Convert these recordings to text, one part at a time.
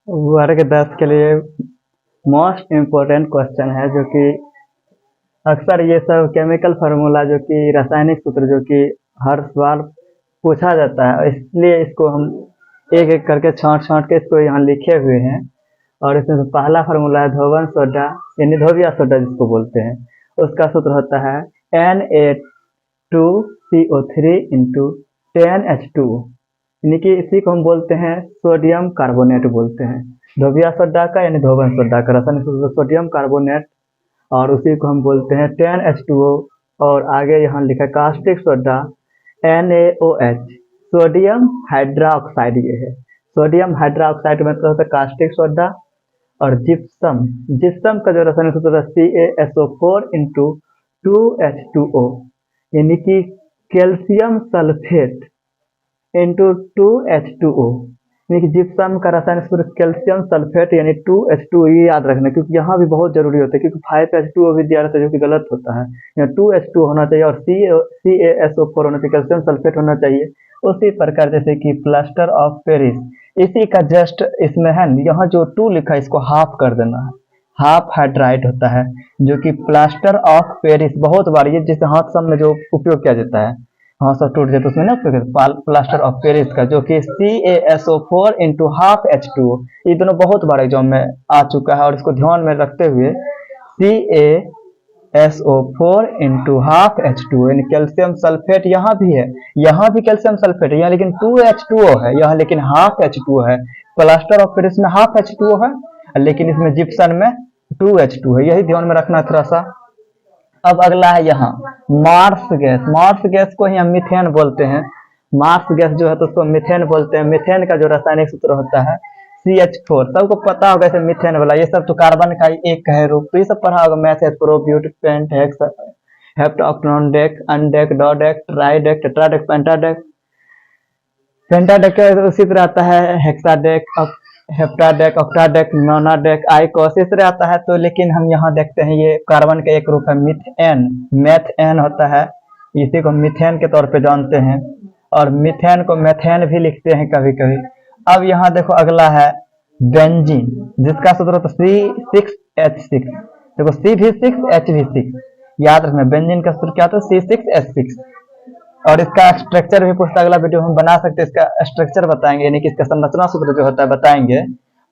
वर्ग 10 के लिए मोस्ट इम्पोर्टेंट क्वेश्चन है, जो कि अक्सर ये सब केमिकल फार्मूला जो कि रासायनिक सूत्र जो कि हर सवाल पूछा जाता है, इसलिए इसको हम एक एक करके छांट छांट के इसको यहाँ लिखे हुए हैं। और इसमें से पहला फार्मूला है धोवन सोडा, यानी धोबिया सोडा जिसको बोलते हैं। उसका सूत्र होता है Na2CO3 इंटू 10H2, यानी कि इसी को हम बोलते हैं सोडियम कार्बोनेट बोलते हैं। धोबिया सोडा का यानी धोवन सोडा का रासायनिक सूत्र सोडियम कार्बोनेट, और उसी को हम बोलते हैं 10H2O। और आगे यहाँ लिखा caustic soda NaOH, sodium hydroxide ये है। सोडियम हाइड्रोक्साइड मतलब होता है कास्टिक सोडा। और जिप्सम, जिप्सम का जो रासायनिक सूत्र है CaSO4 इंटू 2H2O, यानी कि कैल्शियम सल्फेट इंटू 2H2O, यानी कि जिप्सम का रासायनिक सूत्र कैल्शियम सल्फेट यानी 2H2O। ये याद रखना, क्योंकि यहाँ भी बहुत जरूरी होता है, क्योंकि 5H2O भी दिया रहता है जो कि गलत होता है। यहाँ 2H2 होना चाहिए और CaSO4 होना चाहिए, कैल्शियम सल्फेट होना चाहिए। उसी प्रकार जैसे कि प्लास्टर ऑफ पेरिस, इसी का जस्ट इसमें है यहाँ जो 2 लिखा है इसको हाफ कर देना है, हाफ हाइड्राइड होता है, जो कि प्लास्टर ऑफ पेरिस बहुत बार ये जिसे हाथ सब में जो उपयोग किया जाता है, हाथ सब टूट जाए तो उसमें ना प्लास्टर ऑफ पेरिस का, जो कि CaSO4 इंटू हाफ H2O। ये दोनों बहुत बार एग्जाम में आ चुका है, और इसको ध्यान में रखते हुए CaSO4 इंटू हाफ H2O, यानी कैल्शियम सल्फेट यहाँ भी है, यहाँ भी कैल्शियम सल्फेट है, यहाँ लेकिन 2H2O है, यहाँ लेकिन हाफ H2O है। प्लास्टर ऑफ पेरिस में हाफ H2O है, लेकिन इसमें जिप्सन में 2H2 है, यही ध्यान में रखना थोड़ा सा। अब अगला है यहाँ मार्स गैस। मार्स गैस को ही हम मीथेन बोलते हैं। मार्स गैस जो है तो उसको मीथेन बोलते हैं। मीथेन का जो रासायनिक सूत्र होता है CH4, सबको पता होगा इसे मीथेन वाला, ये सब तो कार्बन का एक है रूप, तो ये सब पढ़ा होगा meth, prop but, pent, hex, hept oct, dec, undec, dodec, tridec, tetradec, pentadec. Pentadec उसी तरह आता है हेक्साडेक, हेप्टाडेक, ऑक्टाडेक, मोनाडेक, आइकोस इस तरह आता है। तो लेकिन हम यहाँ देखते हैं ये कार्बन का एक रूप है मीथेन, मेथेन होता है, इसी को मीथेन के तौर पे जानते हैं, और मीथेन को मेथेन भी लिखते हैं कभी कभी। अब यहाँ देखो अगला है बेंजीन, जिसका सूत्र होता है C6H6। देखो C भी 6 H भी 6, याद रखना बेंजीन का सूत्र क्या होता है C6H6। और इसका स्ट्रक्चर भी पूछता है, अगला वीडियो हम बना सकते हैं, इसका स्ट्रक्चर बताएंगे, यानी कि इसका संरचना सूत्र जो होता है बताएंगे।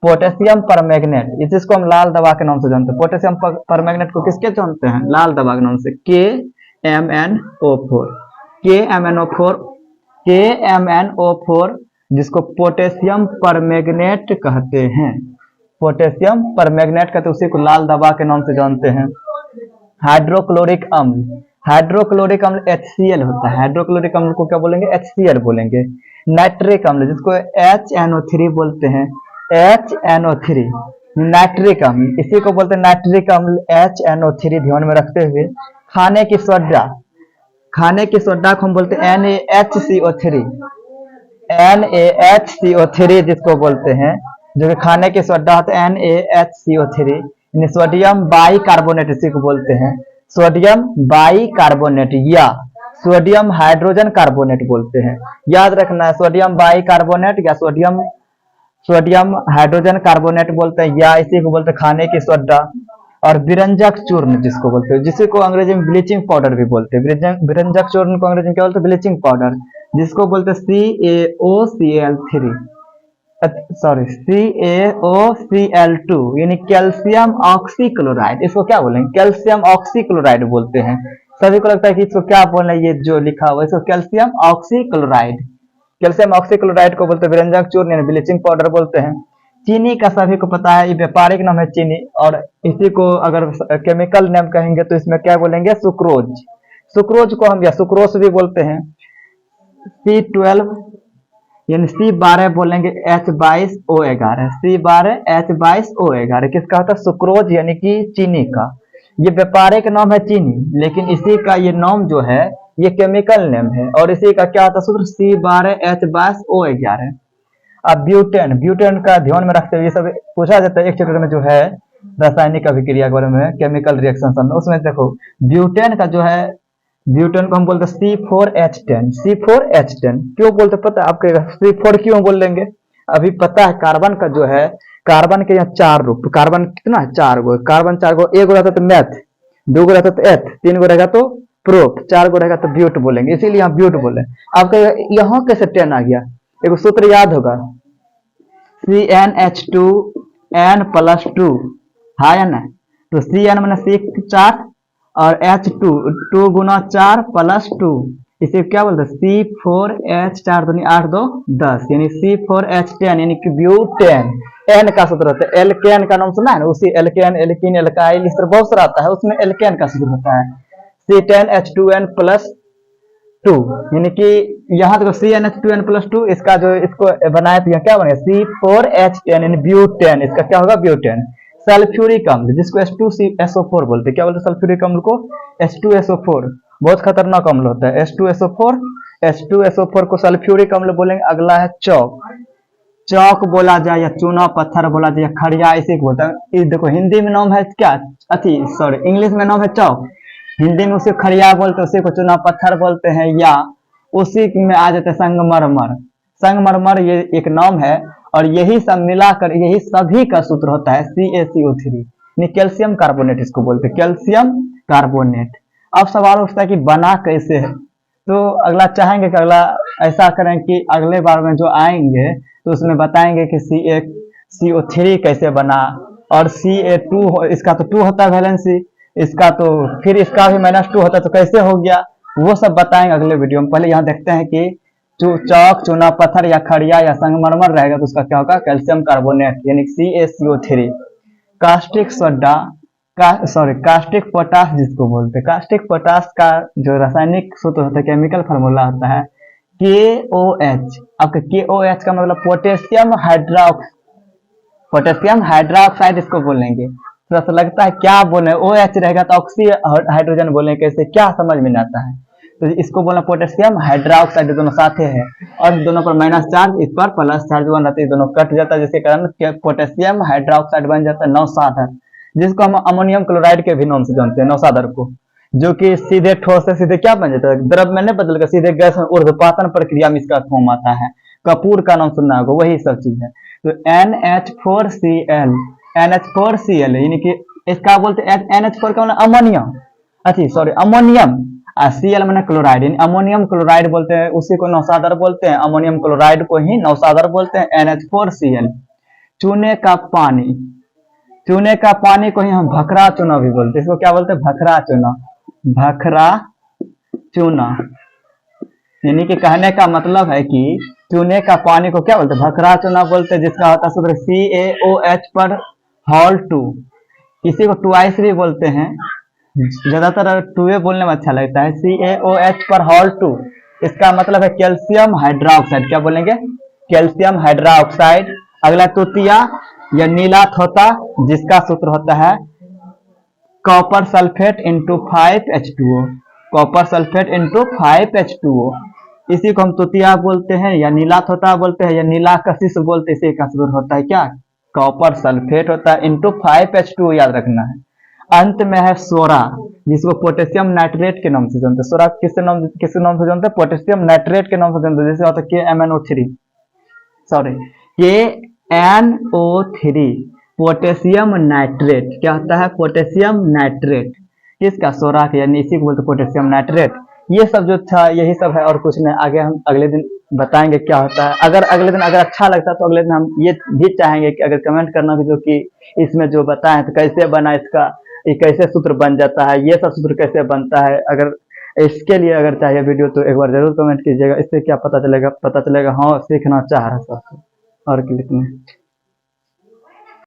पोटेशियम परमैंगनेट, जिसको हम लाल दवा के नाम से जानते हैं। पोटेशियम परमैंगनेट को किसके जानते हैं? लाल दवा के नाम से, KMnO4। KMnO4, KMnO4 जिसको पोटेशियम परमैंगनेट कहते हैं। पोटेशियम परमैंगनेट कहते हैं, उसी को लाल दवा के नाम से जानते हैं। हाइड्रोक्लोरिक अम्ल, हाइड्रोक्लोरिक अम्ल HCl होता है। हाइड्रोक्लोरिक अम्ल को क्या बोलेंगे? HCl बोलेंगे। नाइट्रिक अम्ल जिसको HNO3 बोलते हैं, HNO3 नाइट्रिक अम्ल, इसी को बोलते हैं नाइट्रिक अम्ल HNO3। ध्यान में रखते हुए खाने की सोडा, खाने की सोडा को हम बोलते हैं NaHCO3, NaHCO3 जिसको बोलते हैं, जो कि खाने की सोडा होता है NaHCO3। सोडियम बाई कार्बोनेट इसी को बोलते हैं, सोडियम बाई कार्बोनेट या सोडियम हाइड्रोजन कार्बोनेट बोलते हैं। याद रखना है, सोडियम बाई कार्बोनेट या सोडियम हाइड्रोजन कार्बोनेट बोलते हैं, या इसी को बोलते हैं खाने की सोडा। और विरंजक चूर्ण जिसको बोलते हैं, जिसी को अंग्रेजी में ब्लीचिंग पाउडर भी बोलते हैं। विरंजक चूर्ण को अंग्रेजी में क्या बोलते हैं? ब्लीचिंग पाउडर, जिसको बोलते हैं CaOCl3, सॉरी CaOCl2, यानी कैल्शियम ऑक्सीक्लोराइड। इसको क्या बोलेंगे? कैल्शियम ऑक्सीक्लोराइड बोलते हैं। सभी को लगता है कि इसको क्या बोलना है, ये जो लिखा हुआ है इसको कैल्शियम ऑक्सीक्लोराइड। कैल्शियम ऑक्सीक्लोराइड को बोलते हैं विरंजक चूर्ण यानी ब्लीचिंग पाउडर बोलते हैं। चीनी का सभी को पता है, ये व्यापारिक नाम है चीनी, और इसी को अगर केमिकल नेम कहेंगे तो इसमें क्या बोलेंगे? सुक्रोज। सुक्रोज को हम या सुक्रोस भी बोलते हैं। C12 यानी C12 बोलेंगे H22O11, C12H22O11 किसका होता है? सुक्रोज यानी कि चीनी का। ये व्यापारिक नाम है चीनी, लेकिन इसी का ये नाम जो है ये केमिकल नेम है, और इसी का क्या होता है सूत्र? C12H22O11। अब ब्यूटेन, ब्यूटेन का ध्यान में रखते हुए ये सब पूछा जाता है एक चैप्टर में जो है रासायनिक अभिक्रिया के बारे में, केमिकल रिएक्शन सब में। उसमें देखो ब्यूटेन का जो है, ब्यूटेन को हम बोलते हैं C4H10। C4H10 क्यों बोलते पता है आपके? C4 क्यों बोल लेंगे? अभी पता है कार्बन का जो है कार्बन के यहाँ 4 रूप, कार्बन कितना 4 गो, कार्बन 4 गो, 1 गो रहता तो मैथ, 2 गो रहता तो एथ, 3 गो रहेगा तो प्रोप, 4 गो रहेगा तो ब्यूट बोलेंगे, इसीलिए यहाँ ब्यूट बोले। अब यहाँ कैसे 10 आ गया, एक सूत्र याद होगा, CnH2n+2 है या ना, तो Cn मैंने C4 और H2 2 गुना 4 प्लस 2, इसे क्या बोलते हैं C4H4 दूनी 8 2 10, यानी C4H10 यानी कि ब्यूटेन। एन का सूत्र होता है, एल्केन का नाम सुना है ना, उसी एल्केन एल्कीन एल्काइल इस तरह बहुत सारा आता है, उसमें एल्केन का सूत्र होता है C10H2n+2, यानी कि यहाँ देखो CnH2n+2, इसका जो इसको बनाए तो क्या बनेगा C4H10 यानी ब्यूटेन, इसका क्या होगा ब्यूटेन। सल्फ्यूरिक अम्ल जिसको H2SO4 बोलते हैं, क्या बोलते हैं सल्फ्यूरिक अम्ल को H2SO4, बहुत खतरनाक अम्ल होता है H2SO4 को सल्फ्यूरिक अम्ल बोलेंगे। अगला है चौक, चौक बोला जाए या चूना पत्थर बोला जाए या खड़िया, इसी को बोलता है। देखो हिंदी में नाम है क्या, इंग्लिश में नाम है चौक, हिंदी में उसे खड़िया बोलते हैं, उसी को चूना पत्थर बोलते हैं, या उसी में आ जाते हैं संगमरमर। संगमरमर ये एक नाम है, और यही सब मिलाकर यही सभी का सूत्र होता है CaCO3, कैल्शियम कार्बोनेट इसको बोलते हैं, कैल्शियम कार्बोनेट। अब सवाल उठता है कि बना कैसे है, तो अगला चाहेंगे कि अगला ऐसा करें कि अगले बार में जो आएंगे तो उसमें बताएंगे कि CaCO3 कैसे बना, और Ca2 इसका तो 2 होता है वैलेंसी, इसका तो फिर इसका भी -2 होता है, तो कैसे हो गया वो सब बताएंगे अगले वीडियो में। पहले यहाँ देखते हैं कि चौक चूना पत्थर या खड़िया या संगमरमर रहेगा तो उसका क्या होगा कैल्शियम कार्बोनेट यानी CaCO3। Caustic soda caustic potash जिसको बोलते हैं, कास्टिक पोटास का जो रासायनिक सूत्र होता है, केमिकल फार्मूला होता है KOH। आपका KOH का मतलब पोटेशियम हाइड्रोक्साइड इसको बोलेंगे। थोड़ा सा लगता है क्या बोले, OH रहेगा तो ऑक्सी हाइड्रोजन बोलेंगे, कैसे क्या समझ में नहीं आता है, तो इसको बोलना पोटेशियम हाइड्रोक्साइड, दोनों साथे हैं और दोनों पर माइनस चार्ज इस पर प्लस चार्ज बन जाता है, दोनों कट जाता है, जिसके कारण पोटेशियम हाइड्रोक्साइड बन जाता है नौसाधर, जिसको हम अमोनियम क्लोराइड के भी नाम से जानते हैं नौसाधर को, जो कि सीधे ठोस से सीधे क्या बन जाता है, द्रव में नहीं बदलकर सीधे गैस में ऊर्ध्वपातन प्रक्रिया में इसका फॉर्म आता है। कपूर का नाम सुनना होगा, वही सब चीज है। तो NH4Cl यानी कि इसका बोलते हैं NH4 का मतलब अमोनियम, अमोनियम, Cl मैंने क्लोराइड, अमोनियम क्लोराइड बोलते हैं, उसी को नौसाधर बोलते हैं, अमोनियम क्लोराइड को ही नौसाधर बोलते हैं NH4Cl। चूने का पानी को ही हम भखरा चूना भी बोलते हैं, इसको क्या बोलते हैं भखरा चूना, यानी कि कहने का मतलब है कि चूने का पानी को क्या बोलते हैं भखरा चूना बोलते हैं, जिसका होता है सूत्र CaOH पर होल 2, इसी को ट्वाइस भी बोलते हैं, ज्यादातर 2 बोलने में अच्छा लगता है, CaOH पर होल 2, इसका मतलब है कैल्शियम हाइड्रोक्साइड, क्या बोलेंगे कैल्शियम हाइड्रोक्साइड। अगला तृतीया या नीला थोता, जिसका सूत्र होता है copper sulphate into 5H2O, copper sulphate into 5H2O, इसी को हम तृतीया बोलते हैं या नीला थोता बोलते हैं या नीला कशिश बोलते हैं। इसी का सूत्र होता है क्या कॉपर सल्फेट होता है इंटू 5H2O, याद रखना है। अंत में है सोरा, जिसको पोटेशियम नाइट्रेट के नाम से जानते हैं। सोरा किस नाम से जानते हैं, पोटेशियम नाइट्रेट के नाम से जानते हैं, जैसे होता है KNO3 पोटेशियम नाइट्रेट, क्या होता है पोटेशियम नाइट्रेट, किसका सोरा के, यानी इसी को बोलते पोटेशियम नाइट्रेट। ये सब जो था यही सब है और कुछ नहीं, आगे हम अगले दिन बताएंगे क्या होता है। अगर अगले दिन अगर अच्छा लगता है तो अगले दिन हम ये भी चाहेंगे कि अगर कमेंट करना भी जो कि इसमें जो बताएं तो कैसे बना इसका, ये कैसे सूत्र बन जाता है, ये सब सूत्र कैसे बनता है, अगर इसके लिए अगर चाहिए वीडियो तो एक बार जरूर कमेंट कीजिएगा। इससे क्या पता चलेगा हाँ सीखना चाह रहा है सब, और क्लिक में